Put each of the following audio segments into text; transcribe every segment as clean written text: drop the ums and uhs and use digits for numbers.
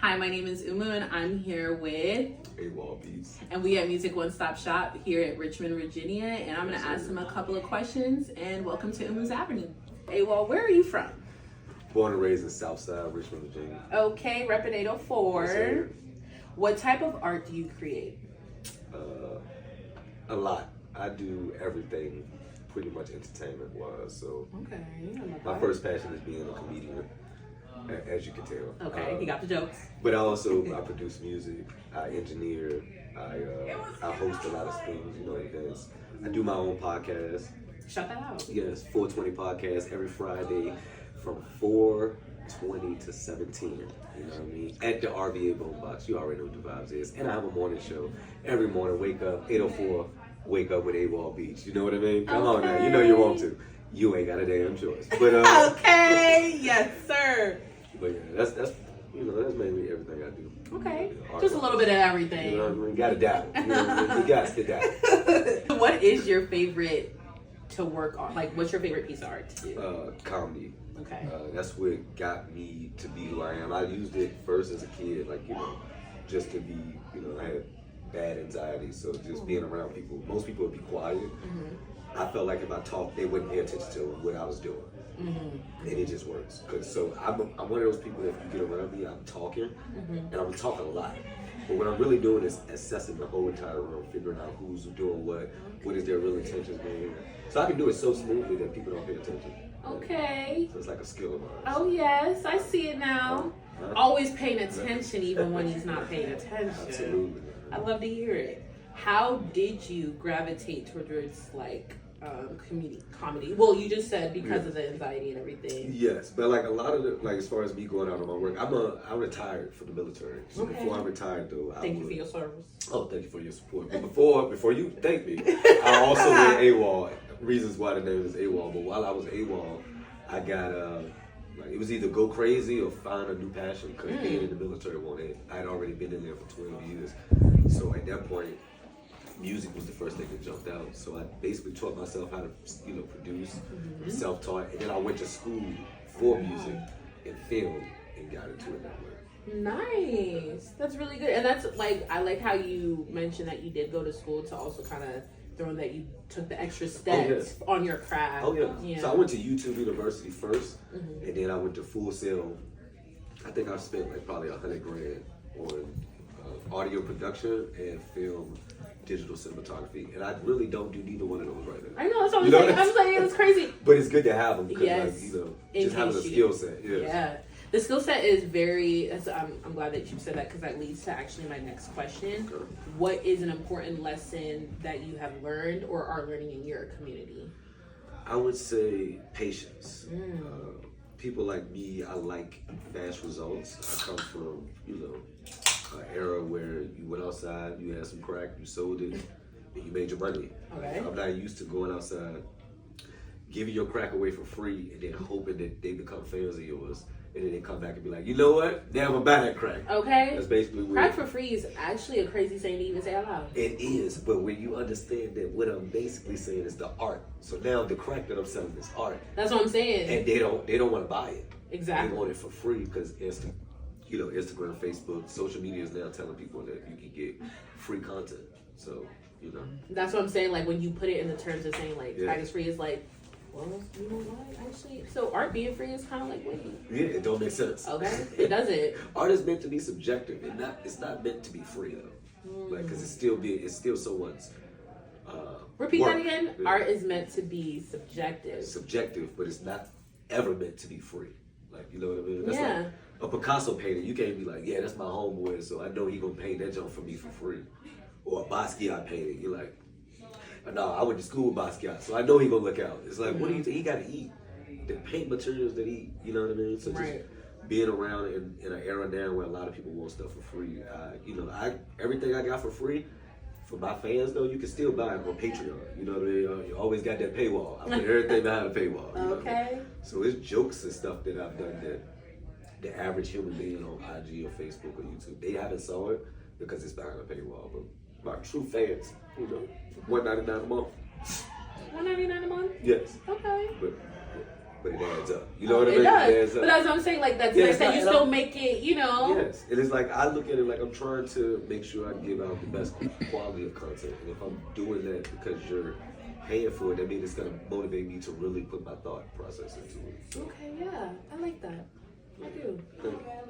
Hi, my name is Umu and I'm here with AWOLbeatz. And we at Music One Stop Shop here at Richmond, Virginia. And I'm going to ask him a couple of questions. And welcome to Umu's Avenue. AWOL, where are you from? Born and raised in Southside, Richmond, Virginia. Okay, repping 804. Yes, what type of art do you create? a lot. I do everything pretty much entertainment wise. So Okay, I love my art. first passion is being a comedian, as you can tell. Okay, he got the jokes. But I produce music, I engineer, I host a lot of things, events. I do my own podcast. Shut that out. Yes, 420 podcast every Friday from 4:20 to 17. You know what I mean? At the AWOLbeatz. You already know what the vibes is. And I have a morning show every morning. Wake up 8:04. Wake up with AWOLbeatz. You know what I mean? Come on now. You know you want to. You ain't got a damn choice. But Okay, yes, sir. But yeah, that's that's mainly everything I do. Okay, Art just a little bit of You everything. know what I mean? Gotta die. You know what I mean? You got to die. What is your favorite to work on? Like, what's your favorite piece of art to do? Comedy. Okay. That's what got me to be who I am. I used it first as a kid, just to be, I had bad anxiety. So just being around people, most people would be quiet. I felt like if I talked, they wouldn't pay attention to what I was doing. And it just works. So I'm one of those people that if you get around me, I'm talking, and I'm talking a lot. But what I'm really doing is assessing the whole entire room, figuring out who's doing what is their real intentions being. So I can do it so smoothly that people don't pay attention. Okay. So it's like a skill of mine. Oh yes, I see it now. Huh? Always paying attention even when he's not paying attention. Absolutely. I love to hear it. How did you gravitate towards comedy? Well, you just said because of the anxiety and everything. Yes, but like a lot of as far as me going out on my work, I retired from the military. So Okay. before I retired though, Thank you for your service. Oh, thank you for your support. But before you thank me, I also went AWOL. Reasons why the name is AWOL. But while I was AWOL, I got it was either go crazy or find a new passion because being in the military I'd already been in there for 12 years. So at that point, music was the first thing that jumped out. So I basically taught myself how to, produce, self-taught, and then I went to school for music and film and got into it that way. Nice. That's really good. And that's I like how you mentioned that you did go to school to also kind of throw in that you took the extra steps on your craft. Oh yeah. So I went to YouTube University first, and then I went to Full Sail. I think I spent probably $100,000 on audio production and film, digital cinematography, and I really don't do neither one of those right now. I know, that's what I'm saying. I'm saying it was crazy. But it's good to have them because, Yes. just having a skill set. Yes. Yeah. The skill set is very, I'm glad that you said that because that leads to actually my next question. Okay. What is an important lesson that you have learned or are learning in your community? I would say patience. People like me, I like fast results. I come from, an era where you went outside, you had some crack, you sold it, and you made your money. Okay. I'm not used to going outside, giving your crack away for free, and then hoping that they become fans of yours, and then they come back and be like, you know what? Now I'm gonna buy that crack. Okay. That's basically what Crack for free is actually a crazy thing to even say out loud. it is. But when you understand that what I'm basically saying is the art. So now the crack that I'm selling is art, That's what I'm saying. and they don't want to buy it. Exactly. They want it for free because Instagram, Facebook, social media is now telling people that you can get free content. So, That's what I'm saying. Like when you put it in the terms of saying Yeah. crack is free is like, well, you know what? Actually, so art being free is kind of like, wait, yeah, it don't make sense. okay, it doesn't. Art is meant to be subjective, and it's not meant to be free though. Because it's still someone's Repeat work. that again. Yeah. Art is meant to be subjective. Subjective, but it's not ever meant to be free. You know what I mean? That's Yeah. like a Picasso painting. You can't be like, yeah, that's my homeboy, so I know he gonna paint that joint for me for free. Or a Basquiat painting. You're like, no, I went to school with Basquiat, so I know he gonna look out. It's like, what do you think? He gotta eat the paint materials that you know what I mean? So just Right. being around in an era now where a lot of people want stuff for free. Everything I got for free. For my fans though, you can still buy it on Patreon. You know what I mean? You always got that paywall. I put everything behind a paywall. You know what I mean? Okay. So it's jokes and stuff that I've done that the average human being on IG or Facebook or YouTube, they haven't saw it because it's behind a paywall. But my true fans, $1.99 a month. $1.99 a month. Yes. Okay. But but it adds up. You know what I mean? It does. It adds up. But that's what I'm saying. Like, that's nice that you still make it, you know. Yes. And it's like, I look at it like I'm trying to make sure I give out the best quality of content. And if I'm doing that because you're paying for it, that means it's going to motivate me to really put my thought process into it. So. Okay, yeah. I like that. I do.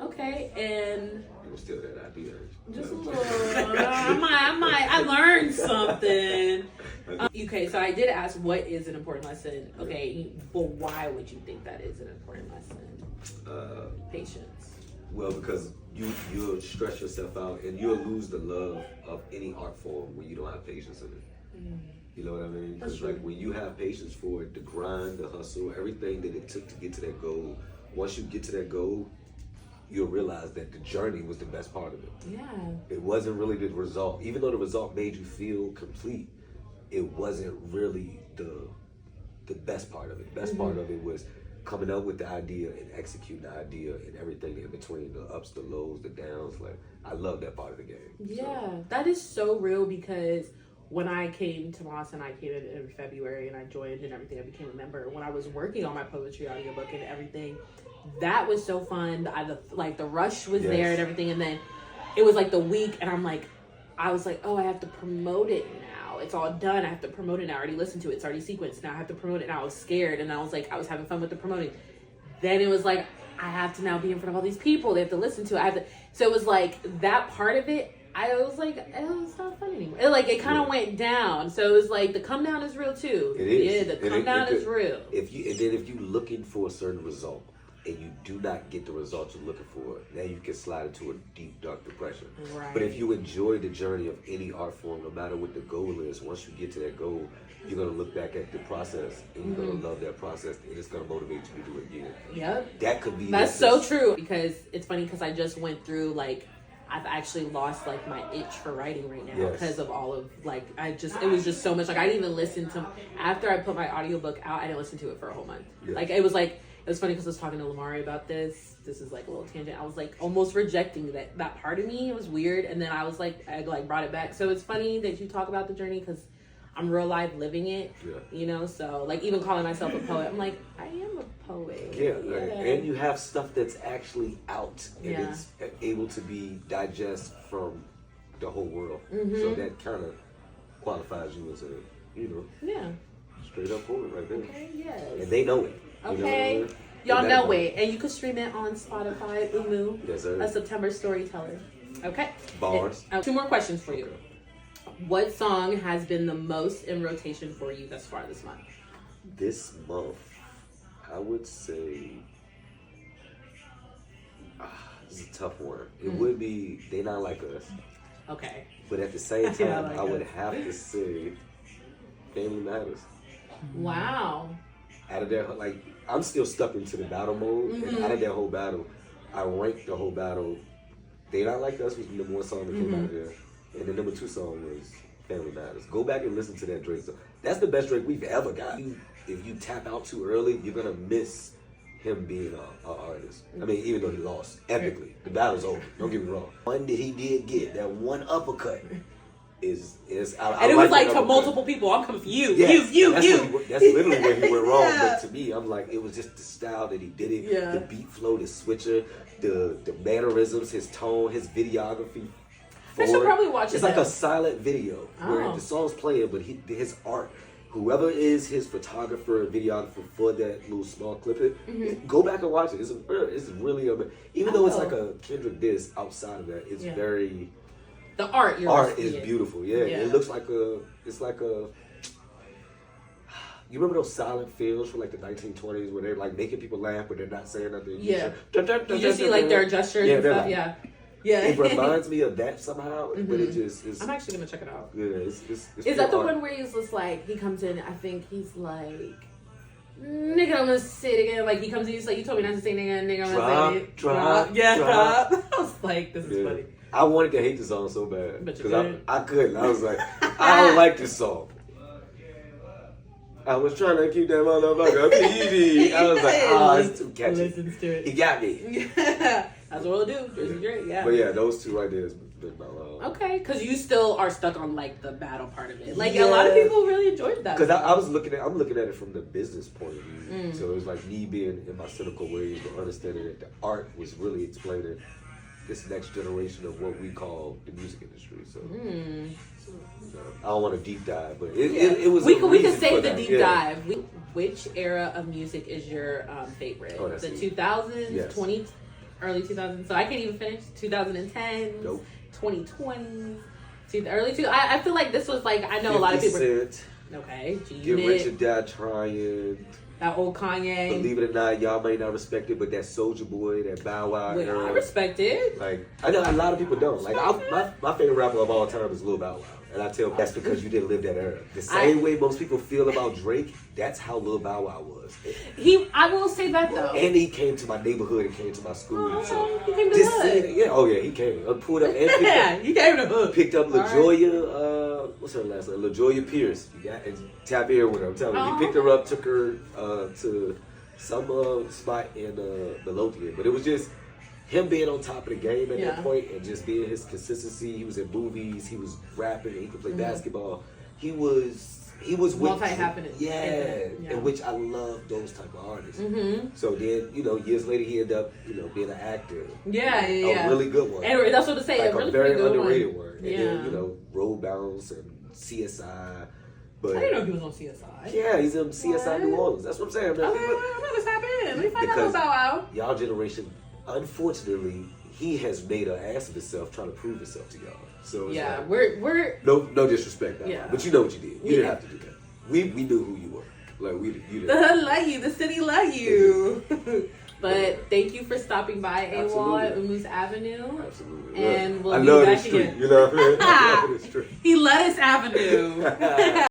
Okay, and I'm still that happy. Just a little. I learned something. Okay, so I did ask what is an important lesson. Okay, but why would you think that is an important lesson? Patience. Well, because you'll stress yourself out and you'll lose the love of any art form when you don't have patience in it. You know what I mean? Because like when you have patience for it, the grind, the hustle, everything that it took to get to that goal. Once you get to that goal, you'll realize that the journey was the best part of it. Yeah. It wasn't really the result. Even though the result made you feel complete, it wasn't really the best part of it. The best part of it was coming up with the idea and executing the idea and everything in between, the ups, the lows, the downs. Like, I love that part of the game. Yeah, so. that is so real because when I came to Boston, I came in February and I joined and everything. I became a member. When I was working on my poetry audiobook and everything, that was so fun. The rush was there and everything. And then it was like the week and I was like, oh, I have to promote it now. It's all done. I have to promote it now. I already listened to it. It's already sequenced. Now I have to promote it. Now I was scared and I was having fun with the promoting. Then it was like, I have to now be in front of all these people. They have to listen to it. So it was like that part of it. I was like, oh, it's not fun anymore. It kind of went down. So it was like the come down is real too. It is. Yeah, the come down is real. If you're looking for a certain result and you do not get the result you're looking for, now you can slide into a deep, dark depression. Right. But if you enjoy the journey of any art form, no matter what the goal is, once you get to that goal, you're going to look back at the process and you're going to love that process and it's going to motivate you to do it again. Yep. That could be. That's so true. Because it's funny because I just went through I've actually lost my itch for writing right now because of all of it was just so much. I didn't even listen to, after I put my audiobook out, I didn't listen to it for a whole month. Yeah. It was funny because I was talking to Lamari about this. This is a little tangent. I was almost rejecting that part of me. It was weird. And then I was I brought it back. So it's funny that you talk about the journey because I'm real life living it, you know? So even calling myself a poet, I'm I am a poet. Yeah. And you have stuff that's actually out and it's able to be digested from the whole world. So that kind of qualifies you as straight up poet right there. Okay, yes. And they know it. Okay. Y'all know it. And you can stream it on Spotify, Umu. Yes, sir. A September Storyteller. Okay. Bars. And, 2 more questions for you. Okay. What song has been the most in rotation for you thus far this month? This month, I would say, this is a tough one. It would be They Not Like Us. Okay. But at the same time, I would have to say Family Matters. Wow. Out of that, I'm still stuck into the battle mode. And out of that whole battle, I ranked the whole battle. They Not Like Us was the number 1 song that came out of there. And the number 2 song was Family Matters. Go back and listen to that Drake song. That's the best Drake we've ever got. If you tap out too early, you're going to miss him being an artist. I mean, even though he lost epically. The battle's over. Don't get me wrong. One that he did get, that one uppercut, is and it was to multiple people. I'm coming for you. Yes, you. That's literally where he went wrong. But to me, I'm it was just the style that he did it. Yeah. The beat flow, the switcher, the mannerisms, his tone, his videography. I should probably watch it. It's like a silent video where the song's playing, but his art, whoever is his photographer and videographer for that little small clip, go back and watch it. It's really even though it's like a Kendrick diss. Outside of that, it's very. The art is beautiful. Yeah, it looks it's like a. You remember those silent films from the 1920s where they're making people laugh but they're not saying nothing? Yeah. You just see their gestures and stuff. Yeah. It reminds me of that somehow, but it just is. I'm actually gonna check it out. Yeah, it's is that the one where he's just he comes in? I think he's nigga, I'm gonna say it again. He comes in, he's you told me not to say nigga, I'm gonna say it. Drop. I was this is funny. I wanted to hate the song so bad because I couldn't. I was I don't like this song. I was trying to keep that motherfucker PG. I was it's too catchy. Listens to it. He got me. That's what we'll do. Jersey Drake, But those 2 right there is been my Okay, because you still are stuck on like the battle part of it. Like a lot of people really enjoyed that. Because I'm looking at it from the business point of view. So it was like me being in my cynical ways, but understanding that the art was really explaining this next generation of what we call the music industry. So, I don't want to deep dive, but it was. We can save the deep dive. Which era of music is your favorite? Oh, the 2000s, yes. Early 2000s. So I can't even finish 2010s, nope. 2020s, the early two. I feel like this was like I know a lot of people. Okay, Get Rich or Die Trying. That old Kanye. Believe it or not, y'all may not respect it, but that Soulja Boy, that Bow Wow era. I respect it. Like I know a lot of people don't. Like my favorite rapper of all time is Lil Bow Wow. And I tell that's because you didn't live that era. The same way most people feel about Drake, that's how Lil Bow Wow was. I will say that though. And he came to my neighborhood and came to my school. Oh, so he came to the hood. He came. I pulled up and he came to the hood. Picked up LaJoya, what's her last name? LaJoya Pierce. You got and tap in with her. I'm telling you. He picked her up, took her to some spot in Midlothian. But it was just him being on top of the game at that point and just being his consistency. He was in movies, he was rapping, he could play basketball. He was multi-happening. In which I love those type of artists. So then, years later he ended up, being an actor. A really good one. And that's what to say, like a really very good underrated one. And then, Road Bounce and CSI. But I didn't know he was on CSI. Yeah, he's in CSI New Orleans. That's what I'm saying, man. Okay, I'm gonna tap in. Let me find out about Wow. Y'all generation, unfortunately, he has made an ass of himself trying to prove himself to y'all. So it's like, we're no disrespect, but you know what you did. You didn't have to do that. We knew who you were. Like you the hood love you, the city love you. But thank you for stopping by AWOL at Umus Avenue. Absolutely. And we'll I be love back this street. again. You know what I mean? I love this street. He Lettuce Avenue.